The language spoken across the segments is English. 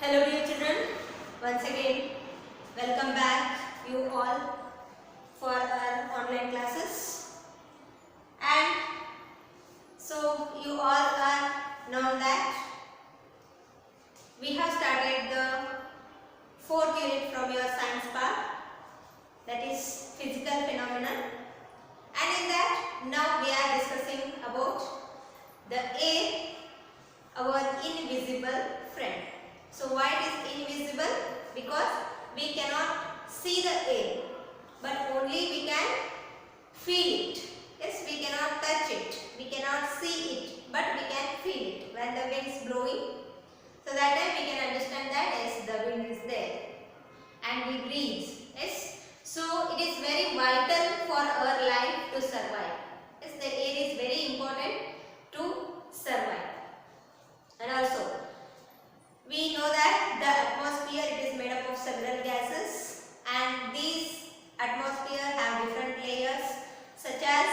Hello dear children, once again welcome back you all for our online classes. And so you all are know that we have started the fourth unit from your science part, that is physical phenomena, and in that now we are discussing about the air, our invisible friend. So why it is invisible? Because we cannot see the air, but only we can feel it. Yes, we cannot touch it, we cannot see it, but we can feel it when the wind is blowing. So that time we can understand that yes, the wind is there and we breathe. Yes, so it is very vital for our life to survive. Yes, the air is very important to survive. And also we know that the atmosphere, it is made up of several gases, and these atmosphere have different layers such as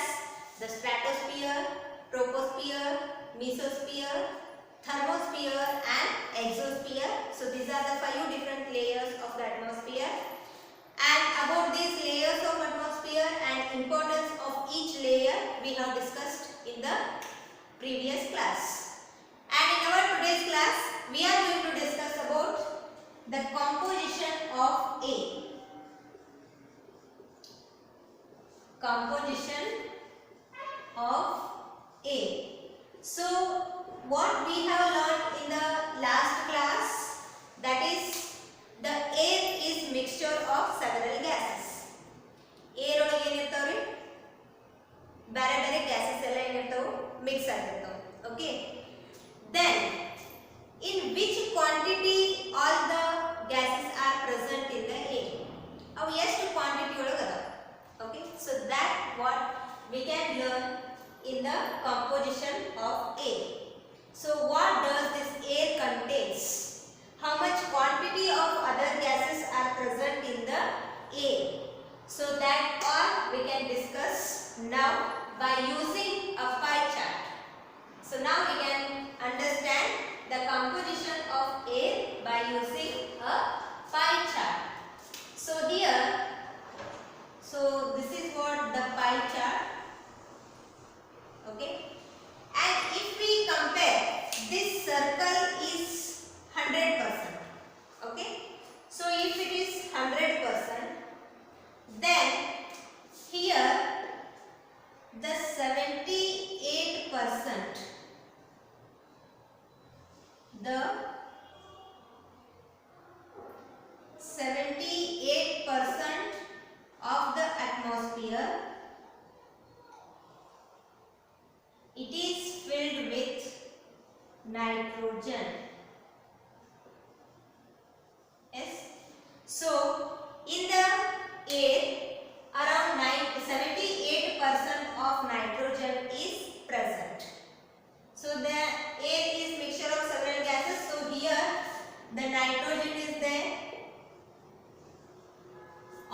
the stratosphere, troposphere, mesosphere, thermosphere and exosphere. So these are the 5 different layers of the atmosphere. And about these layers of atmosphere and importance of each layer we have discussed in the previous class. And in our today's class, we are going to discuss about the composition of air. Composition of air. So, what we have learned in the last class, that is the air is mixture of several gases. Air ಒಳಗೆ ಏನಿರ್ತಾವ್ರಿ ಬೇರೆ ಬೇರೆ gases ಎಲ್ಲ ಏನಿರ್ತಾವು mix ಆಗಿರ್ತಾವು. Okay. Then, in which quantity all the gases are present in the air? Avu ಎಷ್ಟು quantity ಒಳಗೆ ಅದ? Okay, so that what we can learn in the composition of air. So what does this air contains? How much quantity of other gases are present in the air? So that all we can discuss now by using a pie chart. So now we can understand the composition of air by using a pie chart. So here, so this is what the pie chart. Okay, and if we compare, this circle is 100%. Okay, so if it is 100%, then here the 78%, the 78% of the atmosphere, it is filled with nitrogen. Yes, so in the air around 78% of nitrogen is present. So the air is mixture of several gases. So here the nitrogen is there,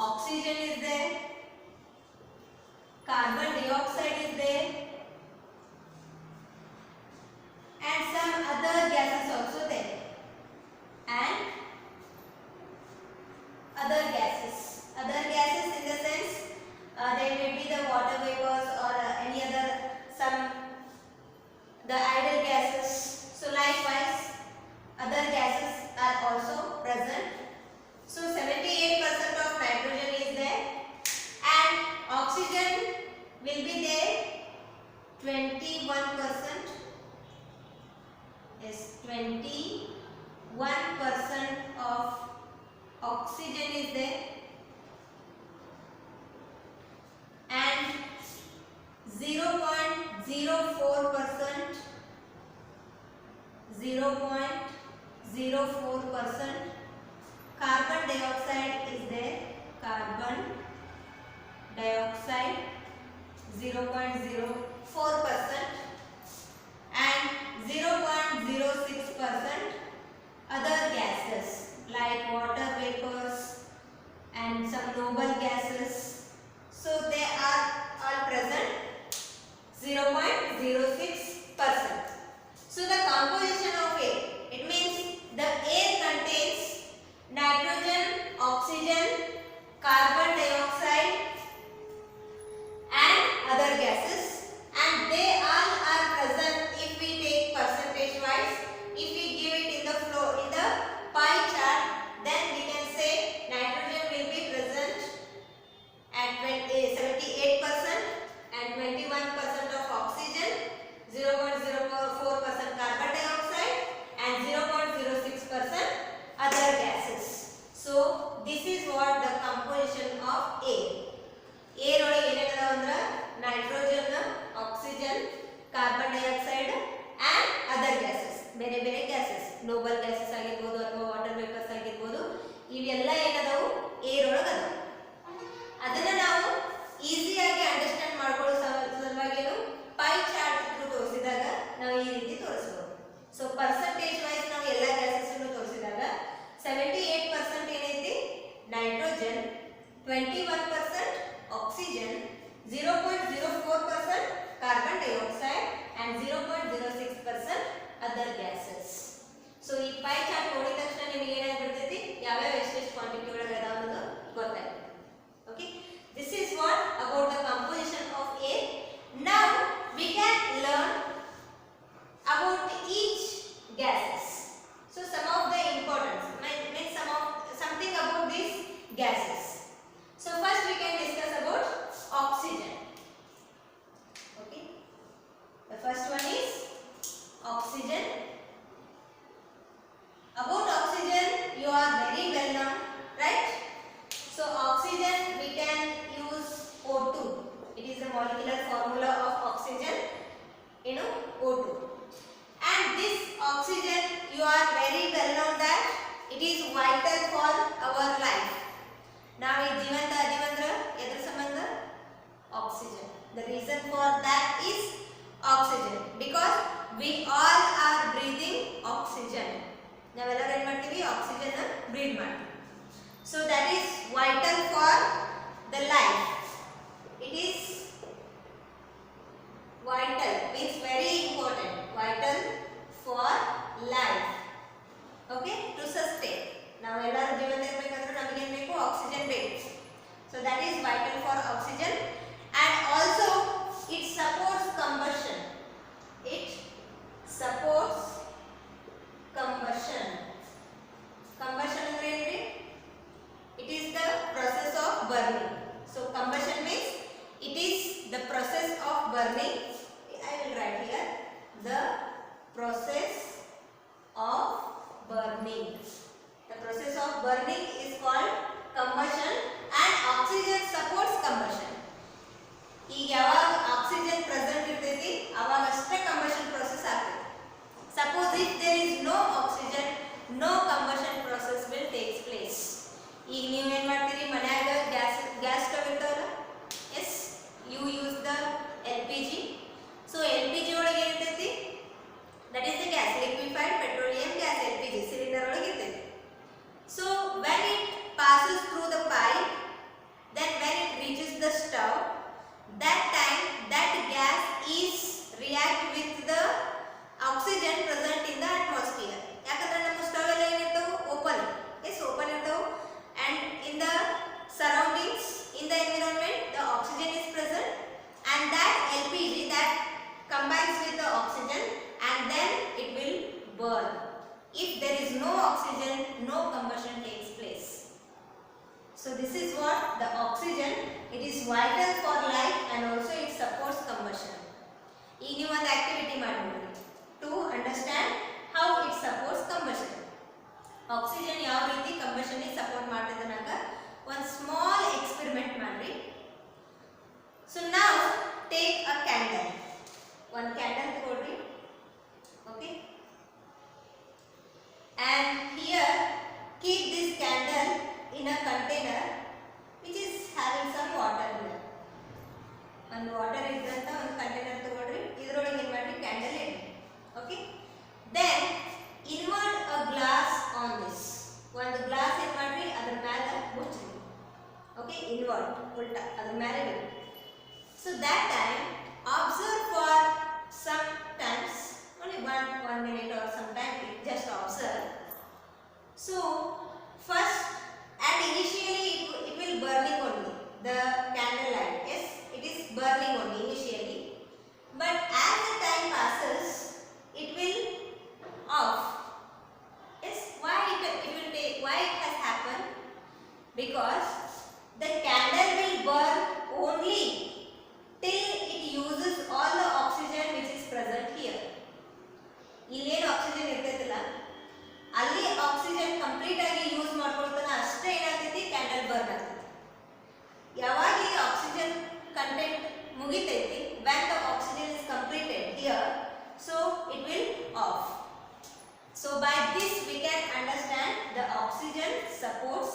oxygen is there, carbon dioxide is there, and some other gases also there, and other gases in the sense they may be the water vapors or any other some the idle gases. So likewise other gases are also present. So 78% of nitrogen is there, and oxygen will be there 21%. Yes, 21% of oxygen is there, and 0.04% carbon dioxide is there, carbon dioxide 0.04%, and 0.06% other gases like water vapors and some noble gases. So they are all present 0.06%. So the composition of air, it means the air contains gases, Nobel gases ಆಗಿರ್ಬೋದು ಅಥವಾ water vapours ಆಗಿರ್ಬೋದು, ಇವೆಲ್ಲ ಏನದಾವು air ಒಳಗೆ ಅದಾವು. ಅದನ್ನ ನಾವು ಈಸಿಯಾಗಿ understand ಮಾಡ್ಕೊಳ್ಳೋ ಸಲುವಾಗಿ ಪೈ ಚಾರ್ಟ್ ಥ್ರೂ ತೋರಿಸಿದಾಗ ನಾವು ಈ ರೀತಿ ತೋರಿಸಬಹುದು. ಸೊ ಪರ್ಸೆಂಟೇಜ್ ವೈಸ್ ನಾವು ಎಲ್ಲ ಗ್ಯಾಸಸ್ ಅನ್ನು ತೋರಿಸಿದಾಗ 78% ಏನೈತಿ nitrogen, 21% oxygen, 0.04% carbon dioxide and 0.06% other gases. So ಈ ಪೈ ಚಾರ್ಟ್ ನೋಡಿದ ತಕ್ಷಣ ನಿಮಗೆ ಏನಾಗ್ಬಿಡ್ತೈತಿ ಯಾವ್ಯಾವ ಎಷ್ಟೆಷ್ಟು ಕ್ವಾಂಟಿಟಿ ಒಳಗೆ ಅದಾವ ಅನ್ನೋದು ಗೊತ್ತಾಗುತ್ತೆ. Okay, this is what about the composition of air. Now we can learn about each gases. So some of the importance, make something about these gases. So first we can discuss about oxygen. Okay, the first one is oxygen. About oxygen you are very well known, right? So oxygen we can use O2. It is the molecular formula of oxygen, O2. And this oxygen you are very well known that it is vital for our life. Now ಈ ಜೀವಂತ ಅದೀವಂದ್ರ ಎದ್ರ ಸಂಬಂಧ oxygen. The reason for that is oxygen because we all are breathing oxygen. ನಾವೆಲ್ಲರೂ ಏನು ಮಾಡ್ತೀವಿ oxygen breathe ಮಾಡ್ತೀವಿ. So that is vital for the life. It is vital means very important. Vital for life. Okay, to sustain. ನಾವು ಎಲ್ಲರೂ ಜೀವಂತ ಇರಬೇಕಂದ್ರೆ ನಮಗೆ ಏನು ಬೇಕು ಆಕ್ಸಿಜನ್ ಬೇಕು. So that is vital for oxygen and also it supports combustion. It supports combustion. Combustion ಅಂದ್ರೆ ಏನ್ರಿ? It is the process of burning. So combustion means it is the process of burning. I will write here the process of burning. The process of burning is called combustion and oxygen supports combustion. ಈಗ ಯಾವಾಗ oxygen present ಇರ್ತೈತಿ ಅವಾಗ ಅಷ್ಟೇ combustion process ಆಗ್ತದೆ. Suppose if there is no oxygen, no combustion process will take place. ಈಗ ನೀವು ಏನು ಮಾಡ್ತೀರಿ ಮನ್ಯಾಗ ಗ್ಯಾಸ್ ಸ್ಟವ್ ಇರ್ತಾವಲ್ಲ, yes you use the LPG. So LPG ಒಳಗೆ ಏನಿರ್ತೈತಿ that is the gas, liquefied petroleum gas, LPG cylinder ಒಳಗೆ ಇರ್ತೈತಿ. So when it passes through the pipe, then when it reaches the stove, that time that gas is react with the oxygen present in the atmosphere. ಯಾಕಂದ್ರೆ ನಮ್ಮ stove ಎಲ್ಲ ಏನಿರ್ತಾವೆ open, S open ಇರ್ತಾವೆ and in the surroundings, in the environment the oxygen is present and that LPG that combines with the oxygen and then it will burn. If there is no oxygen, no combustion takes place. So this is what the oxygen, it is vital for life and also it supports combustion. ಈಗ ನೀವು ಒಂದು activity ಮಾಡಬಹುದು to understand how it supports combustion. Oxygen ಯಾವ ರೀತಿ combustion ಗೆ support ಮಾಡ್ತದೆ ಅನ್ನಕ ಒಂದು ಸ್ಮಾಲ್ ಎಕ್ಸ್ಪೆರಿಮೆಂಟ್ ಮಾಡ್ರಿ. So now take a candle. One candle ತಗೊಳ್ರಿ. Okay, and here keep this candle in a container which is having some water in it. ಒಂದು water ಇದ್ದಂತ ಒಂದು ಕಂಟೈನರ್ ತಗೊಳ್ರಿ, ಇದರೊಳಗೆ ಏನು ಮಾಡ್ರಿ ಕ್ಯಾಂಡಲ್ ಇಡ್ರಿ. Okay, then invert a glass on this. ಒಂದು ಗ್ಲಾಸ್ ಏನು ಮಾಡ್ರಿ ಅದ್ರ ಮೇಲೆ ಮುಚ್ಚ್ರಿ. ಓಕೆ, ಇನ್ವರ್ಟ್ ಉಲ್ಟಾ ಅದ್ರ ಮೇಲೆ ಇಡ್ರಿ. So that time observe for some times, only one minute or some time, just observe. So first and initially it will burning only, the candle light, yes, it is burning only initially, but as the time passes it will off. Yes, why it has happened? Because the candle will burn only till it uses all the oxygen which is present here. ಇಲ್ಲೇನು oxygen ಇರ್ತೈತಿಲ್ಲ ಅಲ್ಲಿ oxygen complete ಆಗಿ use ಮಾಡ್ಕೊಳ್ತಾನ ಅಷ್ಟೇ ಏನಾಗ್ತೈತಿ candle burn ಆಗ್ತೈತಿ. ಯಾವಾಗ ಈ ಆಕ್ಸಿಜನ್ ಕಂಟೆಂಟ್ ಮುಗಿತೈತಿ, when the oxygen is completed here, so it will off. So by this we can understand the oxygen supports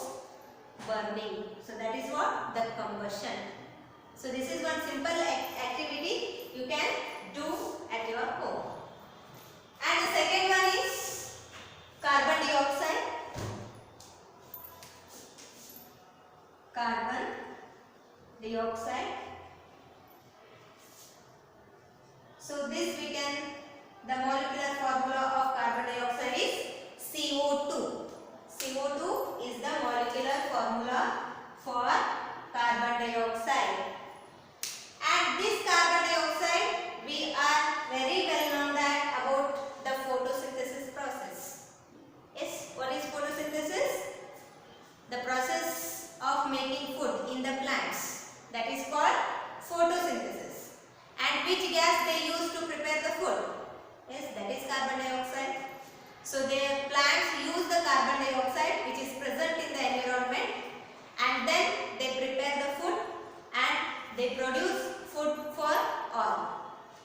burning. So that is what the combustion. So this is one simple activity you can do at your home. And the second one is carbon dioxide. Carbon dioxide. So this we can, the molecular formula of carbon dioxide is CO2. CO2 is the molecular formula for carbon dioxide. And this carbon dioxide, we are very well known that about the photosynthesis process. Yes, what is photosynthesis? The process of making food in the plants. That is called photosynthesis. And which gas they use to prepare the food? Yes, that is carbon dioxide. So the plants use the carbon dioxide which is present in the environment, and then they prepare the food and they produce food for all.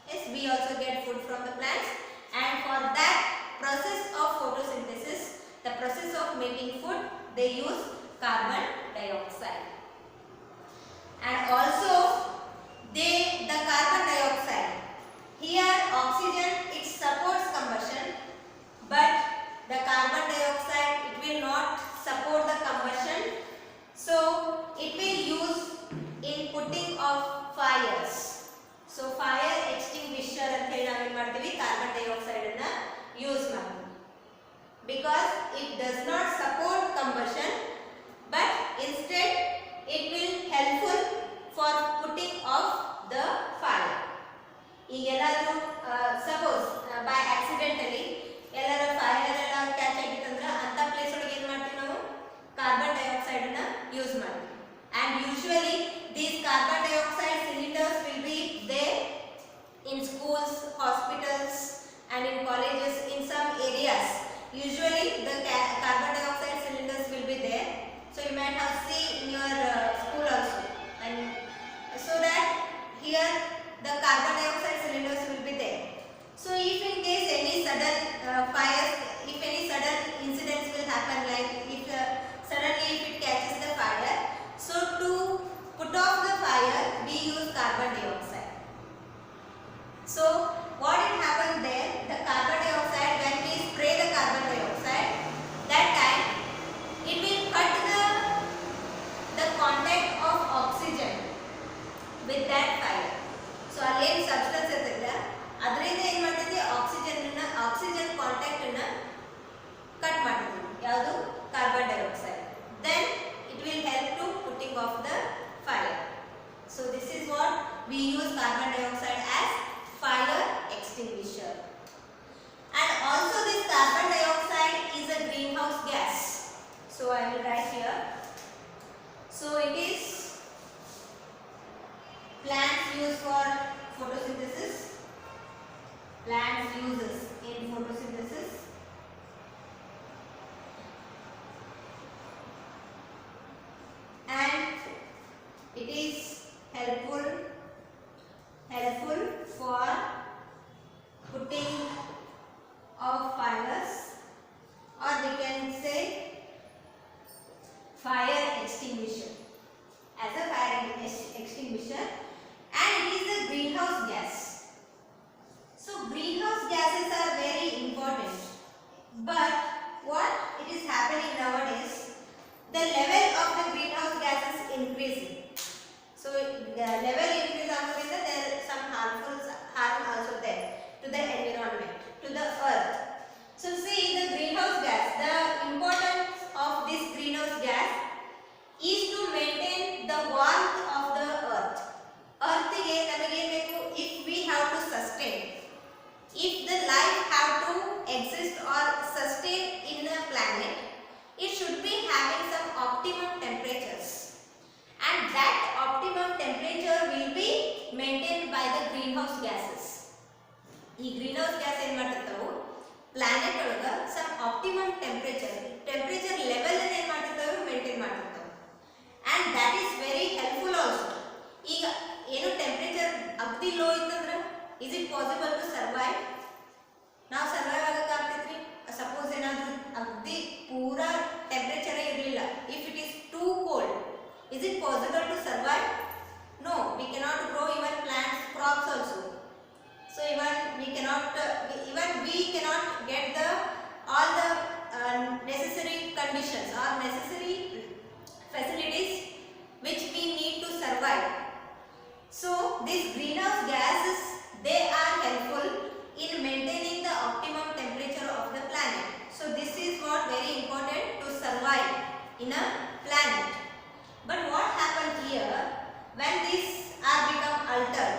Yes, we also get food from the plants, and for that process of photosynthesis, the process of making food, they use carbon dioxide. And also the carbon dioxide, here oxygen, it supports combustion, but the carbon dioxide, it will not support the combustion, so it will use in putting of fires. So fire extinguisher ಅಂತ ಹೇಳಿ ನಾವು ಏನು ಮಾಡ್ತೀವಿ, carbon dioxide ಅನ್ನು use ಮಾಡ್ತೀವಿ, because it does not support combustion, but instead it will helpful for putting off the fire. ಈಗ ಎಲ್ಲಾದರೂ suppose by accidentally ಎಲ್ಲಾರ ಫೈರ್ ಎಲ್ಲ ಕ್ಯಾಚ್ ಆಗಿತ್ತಂದ್ರೆ ಅಂತ ಪ್ಲೇಸ್ ಒಳಗೆ ಏನು ಮಾಡ್ತೀವಿ ನಾವು, ಕಾರ್ಬನ್ ಡೈಆಕ್ಸೈಡ್ ಅನ್ನು ಯೂಸ್ ಮಾಡ್ತೀವಿ. And usually these carbon dioxide cylinders will be there in schools, hospitals and in colleges. In some areas usually the carbon dioxide cylinders will be there, so you might have seen in your school also. And so that here the carbon dioxide cylinders will be there. So if in case any sudden fires, if any sudden incidents will happen, like if suddenly if it catches the fire, so to put off the fire we use carbon dioxide. So what will happen there, the carbon dioxide, when we spray the carbon dioxide, that time it will cut the contact of oxygen with that fire. So allen substance ಇರ್ತಲ್ಲ, ಅದರಿಂದ ಏನು ಮಾಡ್ತೈತಿ, oxygen contact ಅನ್ನು cut ಮಾಡ್ತೈತಿ, ಯಾವುದು, carbon dioxide. Then it will help to putting off the fire. So this is what we use carbon dioxide as fire extinguisher. And also this carbon dioxide is a greenhouse gas. So I will write here. So it is plants use for photosynthesis. Plants uses in photosynthesis. And it is helpful for putting off fires, or we can say fire extinguisher, as a fire extinguisher. And it is a greenhouse gas. So greenhouse gases are very important, but what it is happening nowadays, the level of the greenhouse gas is increasing. So the level increase ಆಗೋದ್ರಿಂದ there is some harm also there to the environment, to the earth. So see, the greenhouse gas, the importance of this greenhouse gas is to maintain the warmth of the earth. Earth ಗೆ ನಮಗೆ ಏನು ಬೇಕು, if we have to sustain, if the life have to exist or sustain in the planet, it should be having some optimum temperatures, and that optimum temperature will be maintained by the greenhouse gases. ಈ greenhouse gas ಏನು ಮಾಡ್ತಿರ್ತಾವೆ, planet ಒಳಗೆ some optimum temperature level ಅನ್ನು ಏನು ಮಾಡ್ತಿರ್ತಾವೆ, maintain ಮಾಡ್ತಿರ್ತಾವೆ. And that is very helpful also. ಈಗ ಏನು ಟೆಂಪರೇಚರ್ ಅಗ್ದಿ ಲೋ ಇತ್ತಂದ್ರೆ is it possible to survive, ನಾವು ಸರ್ವೈವ್ ಆಗಕ್ಕೆ ಆಗ್ತೈತ್ರಿ? ಸಪೋಸ್ ಏನಾದರೂ conditions or necessary facilities which we need to survive. So these greenhouse gases, they are helpful in maintaining the optimum temperature of the planet. So this is what very important to survive in a planet. But what happened here when these are become altered?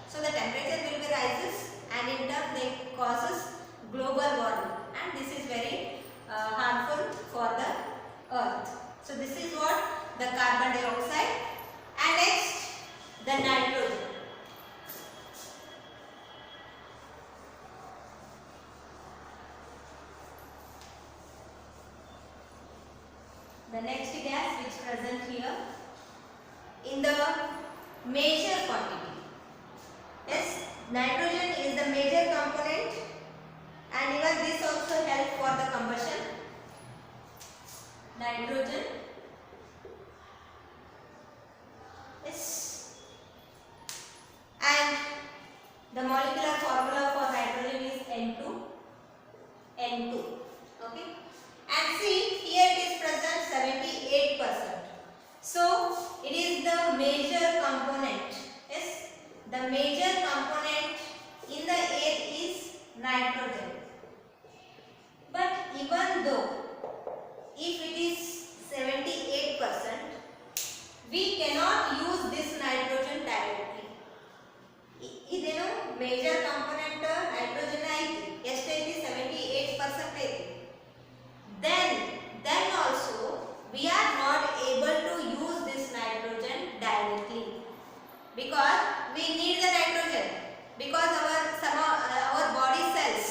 So the temperature will be rises and in turn they causes global warming, and this is very harmful for the earth. So this is what the carbon dioxide, and next the nitrogen. The next gas which present here in the major quantity. Yes, nitrogen is the major component, and even this also help for the combustion. Nitrogen is, and the molecular formula for nitrogen is N2. Okay, and see here it is present 78%. So it is the major component. Yes, the major component in the air is nitrogen. But even though if it is 78%, we cannot use this nitrogen directly. ಇದೇನು major component nitrogen ಐತಿ, ಎಷ್ಟೈತಿ 78% ಐತಿ. Then also we are not able to use this nitrogen directly, because we need the nitrogen, because our body cells,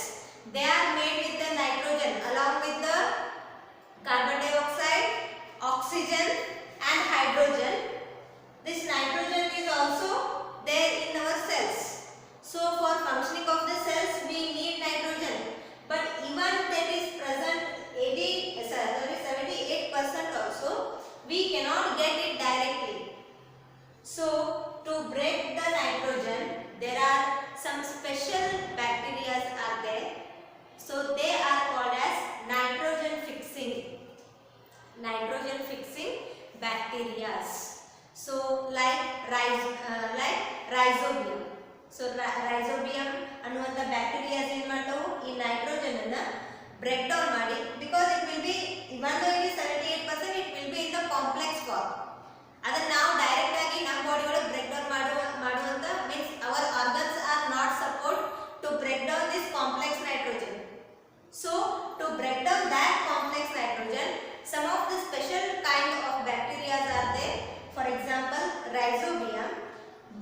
they are made with the nitrogen along with the carbon dioxide, oxygen and hydrogen. This nitrogen is also there in our cells. So for functioning of the cells we need nitrogen, but even that is present 78% also, we cannot get it directly. So to break the nitrogen, there are some special bacteria are there. So they are called as nitrogen fixing bacteria. So like rhizobium. So rhizobium ಅನ್ನುವಂತ bacteria ಏನು ಮಾಡ್ತಾವು ಈ nitrogen ಅನ್ನ break down ಮಾಡಿ, because it will be, even though it is 78%, it will be in the complex form. ಅದನ್ನ ನಾವು direct ಆಗಿ ನಮ್ಮ ಬಾಡಿ ಒಳಗೆ ಬ್ರೇಕ್ ಡೌನ್ ಮಾಡುವಂತ means our organs are not support to break down this complex nitrogen. So to break down that complex nitrogen, some of the special kind of bacteria are there. For example, rhizobium.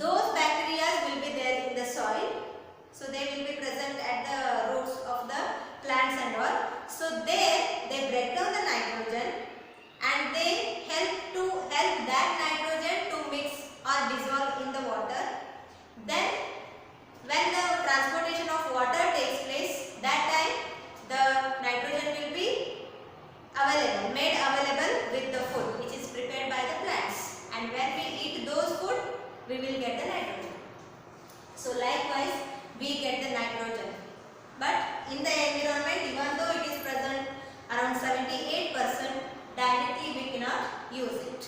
Those bacteria will be there in the soil. So they will be present at the roots of the plants and all. So there they break down the nitrogen and they help that nitrogen to mix or dissolve in the water. Then when the transportation of water takes place, that time the nitrogen will be made available with the food which is prepared by the plants, and when we eat those food we will get the nitrogen. So likewise we get the nitrogen, but in the environment, even though it is present around 78%, directly we cannot use it.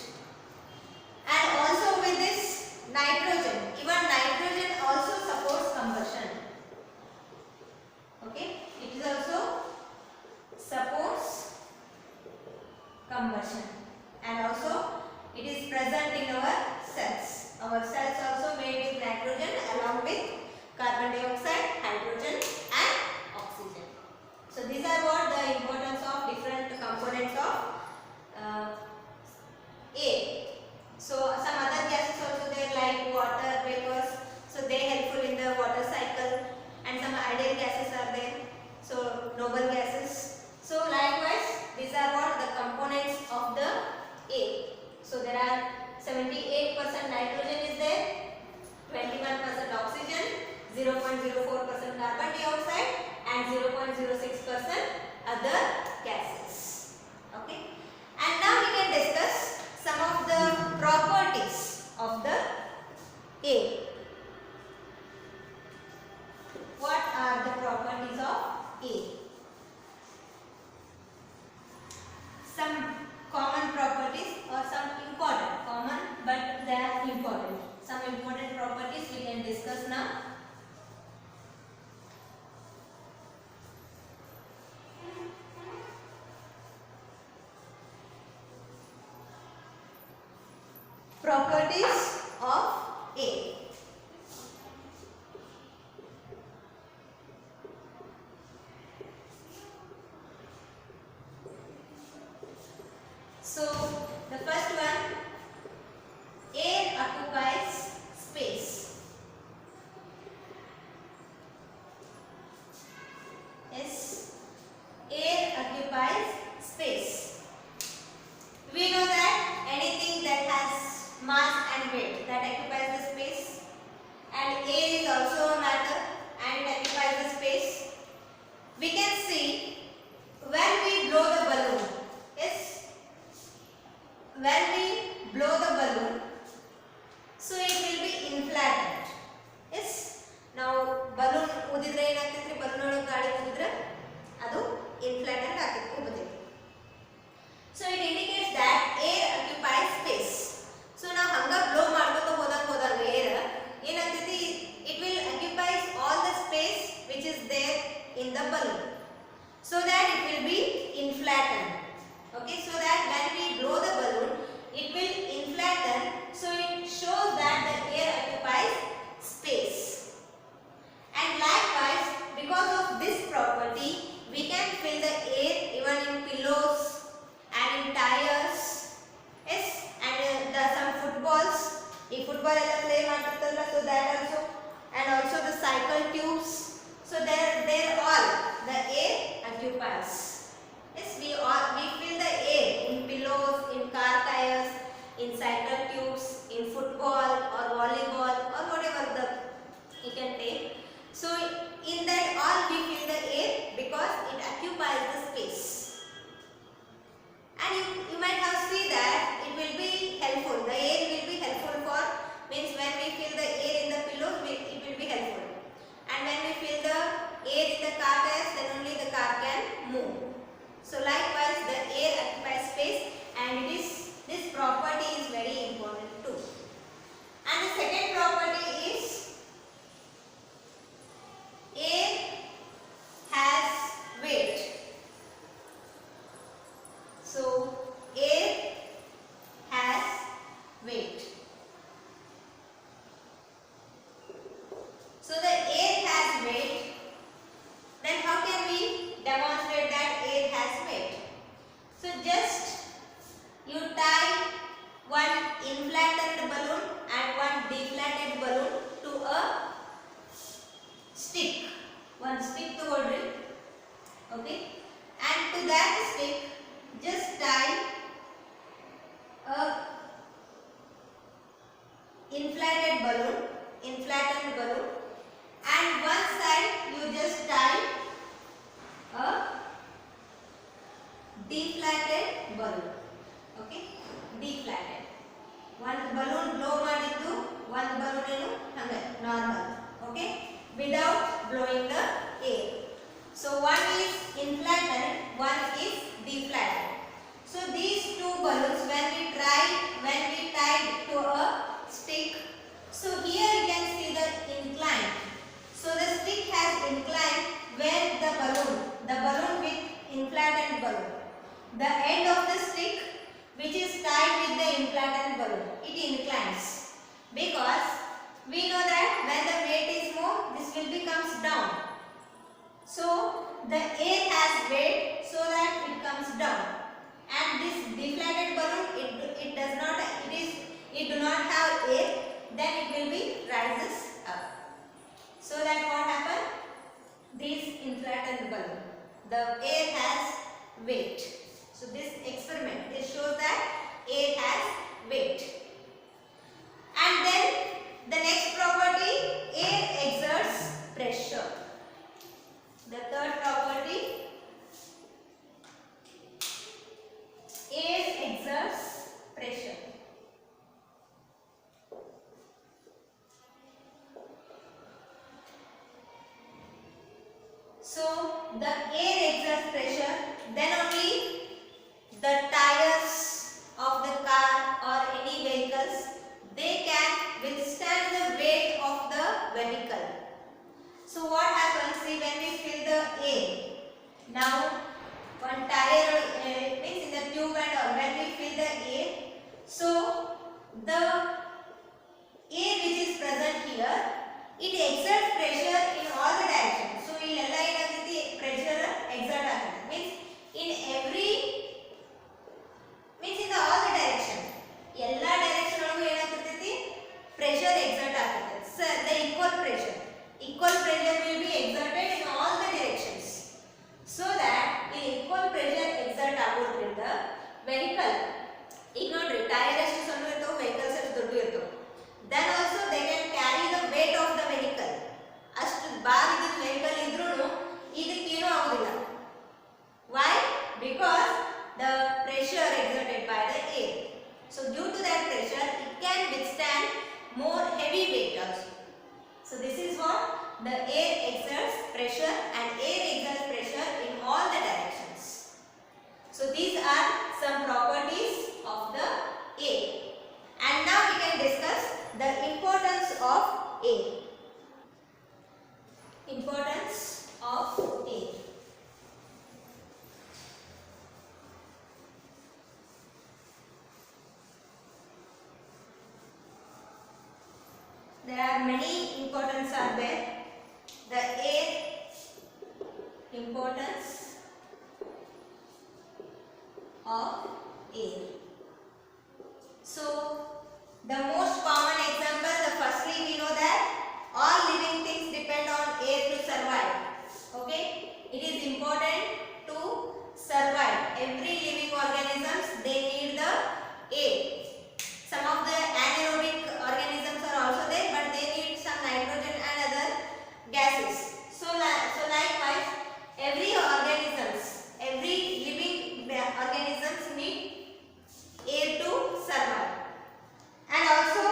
And also with this nitrogen, even nitrogen also supports combustion. Okay, it is also supports combustion, and also it is present in our cells. Our cells also made with nitrogen along with carbon dioxide, hydrogen and oxygen. So these are what the importance of different components of air. So some other gases also there like water vapors, so they helpful in the water cycle, and some ideal gases are there, so noble gases. So likewise these are what the components of the some common properties or some important, common but they are important. Some important properties we can discuss now. Properties of air. So the first one, air occupies space. Yes, air occupies space. We know that anything that has mass and weight that occupies the space, and air is also a matter and it occupies the space. We can see when we blow the balloon. Yes, when we blow the balloon, so it will be inflated. Yes, now balloon ಊದಿದ್ರೆ ಏನಾಗ್ತೈತ್ರಿ, balloon ಒಳಗೆ ಗಾಳಿ ಊದಿದ್ರೆ ಅದು inflated ಆಗ್ತೈತಿ, ಊಗುತ್ತೆ. So it indicates that air occupies space. So ನಾವು ಹಂಗ blow ಮಾಡ್ಕೊತ ಹೋದಾಗ air ಏನಾಗ್ತೈತಿ, it will occupies all the space which is there in the balloon, so that it will be inflated. Okay, so that when we blow the balloon, it will inflaten, so it shows that the air occupies space. And likewise, because of this property, we can fill the air even in pillows and in tires. Yes, and some footballs, if football ella play ಮಾಡ್ತಿರ್ತಾರಲ್ಲ, so that also, and also the cycle tubes, so there all the air occupies. Yes, we fill the air in pillows, in car tires, in cycle tubes, in football or volleyball or whatever the you can take. So in that all we fill the air because it occupies the space. And you might have seen that it will be helpful. The air will be helpful for, means when we fill the air in the pillows, it will be helpful. And when we fill the air in the car tires, then only the car can move. So likewise, the air occupies space, and this property is very important too. And the second property is air has weight. So air has weight. So the air has weight. Then how can we demonstrate that air has weight? So just you tie one inflated balloon and one deflated balloon to a stick. One stick to hold it. Okay, and to that stick just tie a inflated balloon, and one side you just tie a deflated balloon. Okay, deflated. One balloon blow ಮಾಡಿದ್ದು, one balloon ಏನು ಹಂಗೆ normal. Okay, without blowing the air. So one is inflated, one is deflated. So these two balloons, when we tied to a stick, so here you can see the incline. So the stick has incline where the balloon with inflated balloon, the end of the stick which is tied with the inflated balloon, it inclines, because we know that when the weight is more, this will comes down. So the air has weight, so that it comes down, and this deflated balloon, it do not have air, then it will be rises up. So that what happen? This inflated balloon, the air has weight. So this experiment, this shows that air has weight. And then the next property, air exerts pressure. The third property, air exerts pressure. So the air exerts pressure, then only the vehicle ಈಗ ನೋಡ್ರಿ tyre ಎಷ್ಟು ಸಣ್ಣ ಇರ್ತಾವ vehicles ಎಷ್ಟು ದೊಡ್ಡ ಇರ್ತಾವ then also they can carry the weight of the vehicle ಅಷ್ಟು ಭಾರ ಇದ್ದ ವೆಹಿಕಲ್ ಇದ್ರೂ ಇದಕ್ಕೇನೂ ಆಗೋದಿಲ್ಲ why because the pressure exerted by the air so due to that pressure it can withstand more heavy weight also so this is what the air exerts pressure and air exerts pressure in all the directions so these are some properties of the air and now we can discuss the importance of air importance of air there are many importance are there the air importance of air so the most common example the firstly we know that all living things depend on air to survive okay it is important to survive every living organisms they need the air some of the anaerobic organisms are also there but they need some nitrogen and other gases so likewise every organisms every living organisms need air to survive and also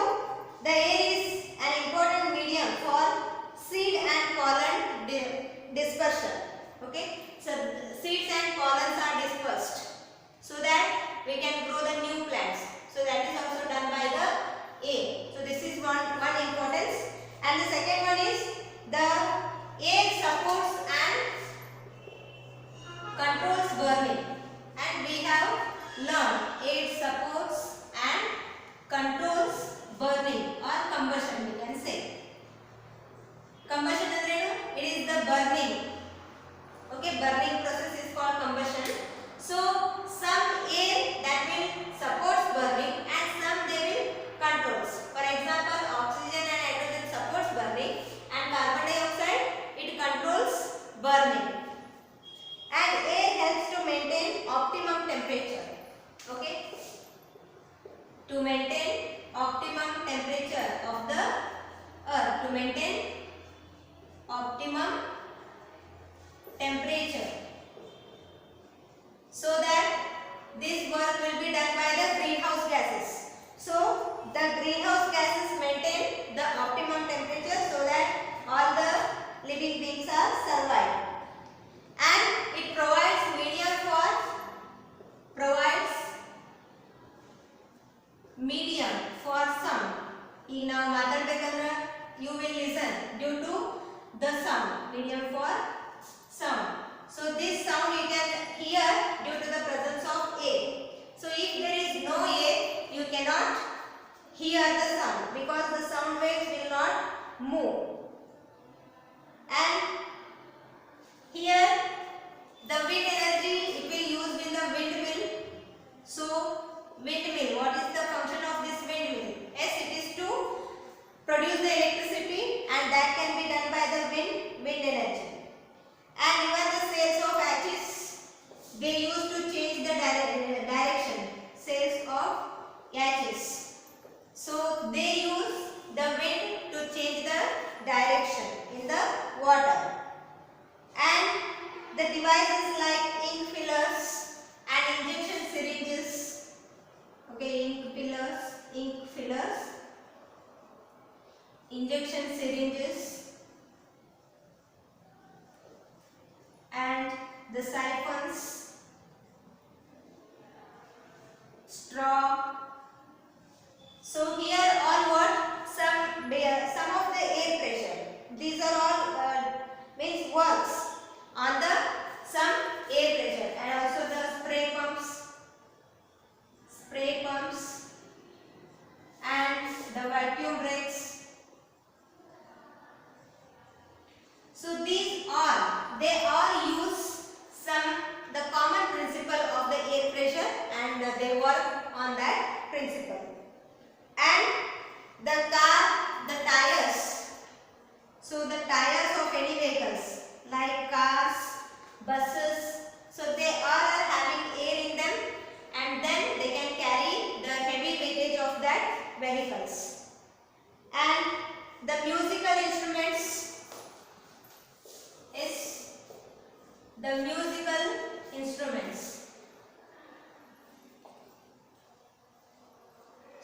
the air is an important medium for seed and pollen dispersion okay so seeds and pollens are dispersed so that we can grow the new plants so that is also done by the air so this is one importance and the second one is the air supports and controls burning and we have learned air supports and controls burning or combustion we can say combustion andre it is the burning okay burning process is called combustion so some air that will supports burning and some they will controls for example oxygen and nitrogen supports burning and carbon dioxide it controls burning and air helps to maintain optimum temperature okay to maintain optimum temperature of the earth to maintain optimum temperature so that this work will be done by the greenhouse gases so the greenhouse gases maintain the optimum temperature so that all the living beings are survive and it provides medium for sound ಈಗ ನಾವು ಮಾತಾಡಬೇಕಂದ್ರೆ you will listen due to the sound medium for sound so this sound you can hear due to the presence of air so if there is no air you cannot hear the sound because the sound waves will not move and here the wind energy it will used in the windmill so windmill what is the function of this windmill yes it is to produce the electricity and that can be done by the wind energy and even the sails of hatches they used to change the direction sails of hatches so they use the wind to change the direction in the water and the devices like ink fillers and injection syringes okay ink fillers injection syringes and the siphons straw so here all what some of the air pressure these are all means works on the some air pressure and also the spray pumps and the vacuum brakes so these all they all use some the common principle of the air pressure and they work on that principle and the car the tires so the tires of any vehicles like cars buses so they all are having air in them and then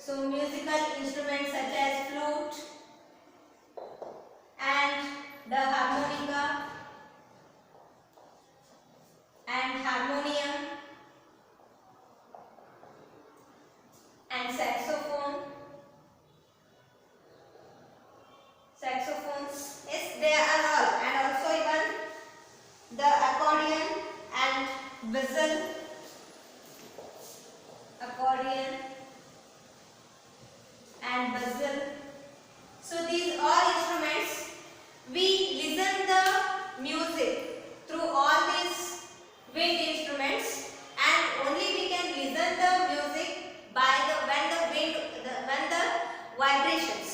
So musical instruments such as flute and the harmonica and harmonium and saxophones, yes, they are all, and also even the accordion and whistle, accordion and whistle. So these all instruments, we listen the music through all these wind instruments, and only we can listen the music by when the vibrations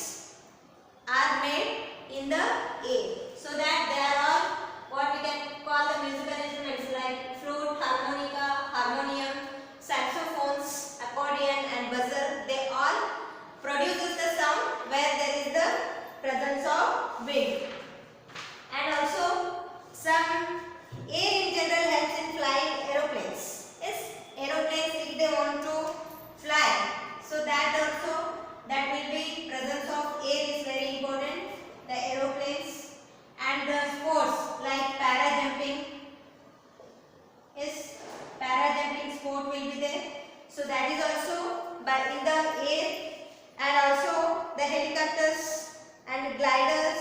are made in the air. So that there are what we can call the musical instruments like flute, harmonica, harmonium, saxophones, accordion and buzzer. They all produces the sound where there is the presence of wind. And also some air in general helps in flying aeroplanes. Yes, aeroplanes if they want to fly, so that also that will be presence of air is very important. The aeroplanes and the sports like para jumping. Yes, para jumping sport will be there. So that is also by in the air, and also the helicopters and gliders.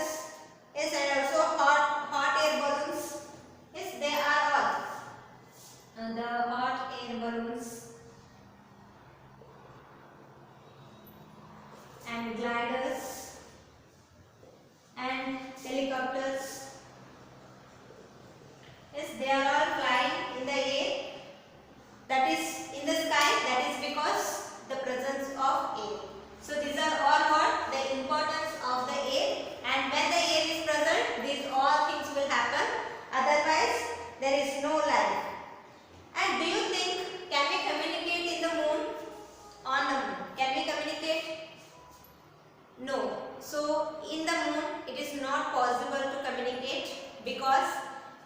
Yes, and also hot air balloons. Yes, they are all. And the hot air balloons and gliders and helicopters. Yes, they are all flying in the air. That is in the sky. That is because the presence of air. So these are all what the importance of the air. And when the air is present, these all things will happen. Otherwise, there is no life. And do you think can we communicate in the moon? On the moon, can we communicate? No. So in the moon, it is not possible to communicate because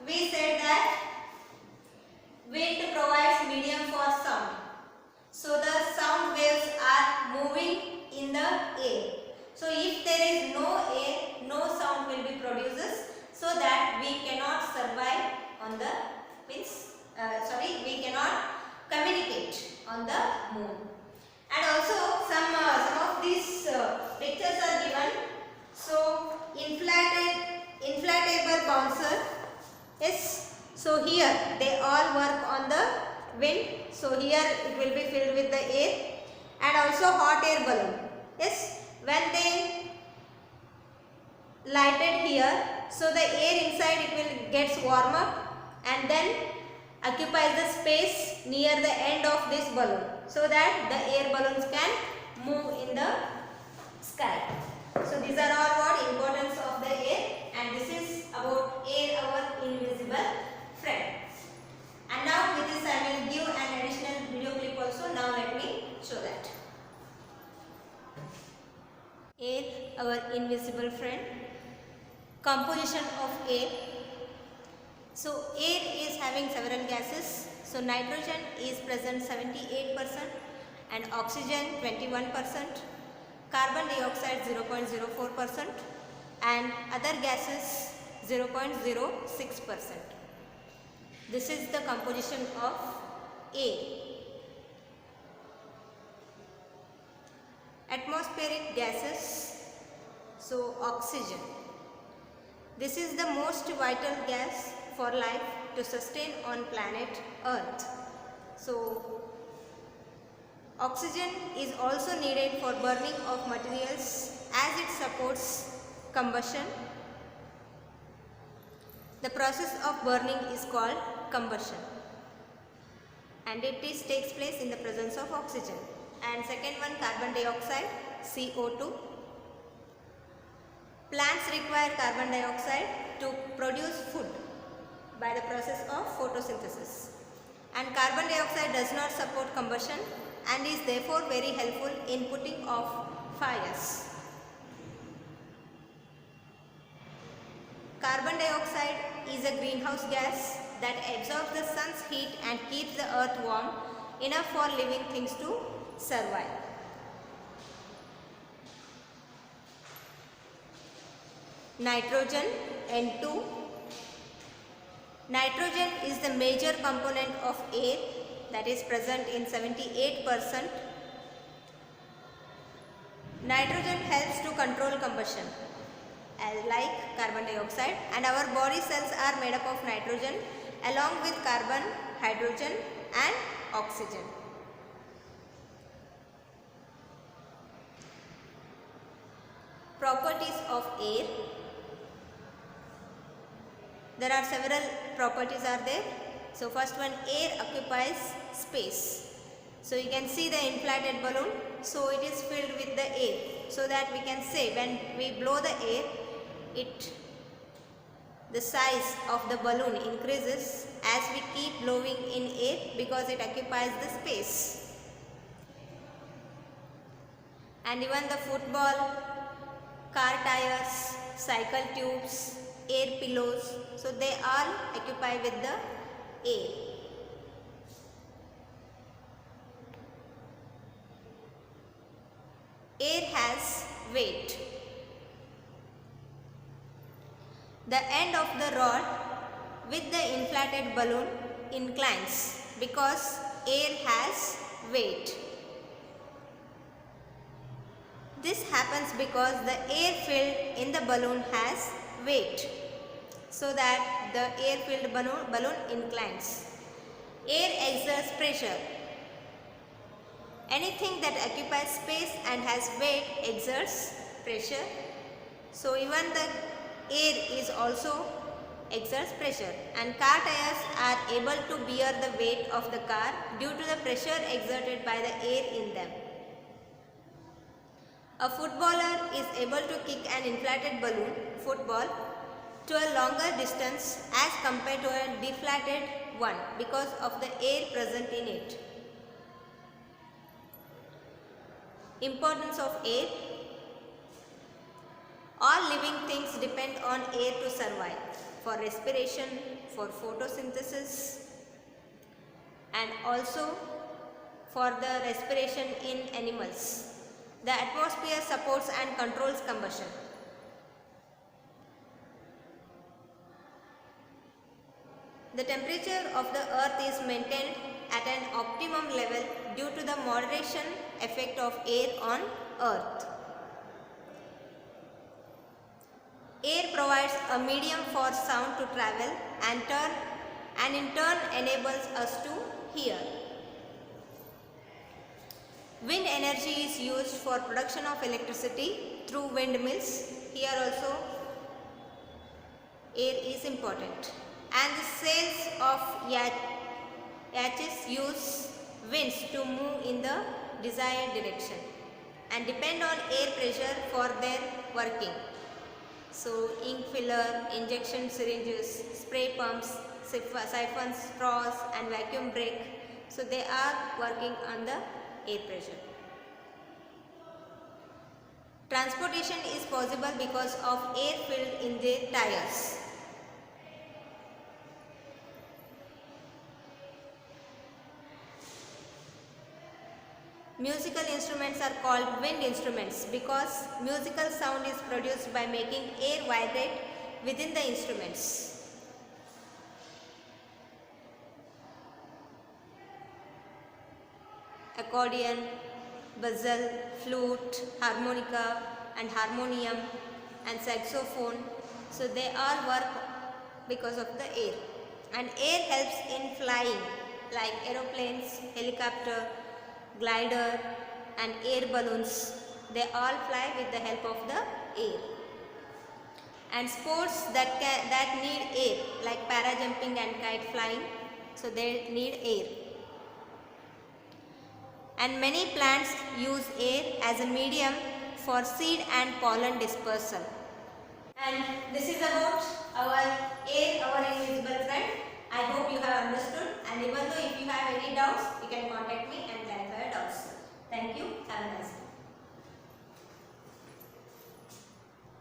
we said that wind provides medium for sound. So the sound waves are moving in the air. So if there is no air, no sound will be produced, so that we cannot survive on the we cannot communicate on the moon. And also some of these pictures are given. So inflatable bouncer. Yes. So here they all work on the wind. So here it will be filled with the air. And also hot air balloon. Yes. When they lighted here, so the air inside it will gets warm up and then occupies the space near the end of this balloon, so that the air balloons can move in the sky. So these are all what importance of the air, and this is about air, our invisible friend. And now with this I will give an additional video clip also. Now let me show that. Air, our invisible friend. Composition of air. So air is having several gases. So nitrogen is present 78% and oxygen 21%, carbon dioxide 0.04% and other gases 0.06%. This is the composition of air. Atmospheric gases. So oxygen. This is the most vital gas for life to sustain on planet Earth. So oxygen is also needed for burning of materials as it supports combustion. The process of burning is called combustion, and it takes place in the presence of oxygen. And second one, carbon dioxide, CO2. Plants require carbon dioxide to produce food by the process of photosynthesis, and carbon dioxide does not support combustion and is therefore very helpful in putting off fires. Carbon dioxide is a greenhouse gas that absorbs the sun's heat and keeps the earth warm enough for living things to survive. nitrogen N2. Nitrogen is the major component of air, that is present in 78%. Nitrogen helps to control combustion like carbon dioxide, and our body cells are made up of nitrogen along with carbon, hydrogen and oxygen. Properties of air. There are several properties are there. So first one, air occupies space. So you can see the inflated balloon, so it is filled with the air, so that we can say when we blow the air, the size of the balloon increases as we keep blowing in air because it occupies the space. And even the football, car tires, cycle tubes, air pillows, so they all occupy with the air. Air has weight. The end of the rod with the inflated balloon inclines because air has weight. This happens because the air filled in the balloon has weight, so that the air filled balloon inclines. Air exerts pressure. Anything that occupies space and has weight exerts pressure. So even the air is also exerts pressure, and car tires are able to bear the weight of the car due to the pressure exerted by the air in them. A footballer is able to kick an inflated balloon football to a longer distance as compared to a deflated one because of the air present in it. Importance of air. All living things depend on air to survive, for respiration, for photosynthesis, and also for the respiration in animals. The atmosphere supports and controls combustion. The temperature of the earth is maintained at an optimum level due to the moderation effect of air on earth. Air provides a medium for sound to travel and in turn enables us to hear. Wind energy is used for production of electricity through windmills. Here also air is important. And the sails of yachts use winds to move in the desired direction and depend on air pressure for their working. So ink filler, injection syringes, spray pumps, siphons, straws and vacuum brake, so they are working on the air pressure. Transportation is possible because of air filled in the tires. Musical instruments are called wind instruments because musical sound is produced by making air vibrate within the instruments. Accordion, bugle, flute, harmonica and harmonium and saxophone, so they all work because of the air. And air helps in flying like aeroplanes, helicopter, glider and air balloons. They all fly with the help of the air. And sports that need air like para jumping and kite flying, so they need air. And many plants use air as a medium for seed and pollen dispersal. And this is about our air, our invisible friend. I hope you have understood, and even though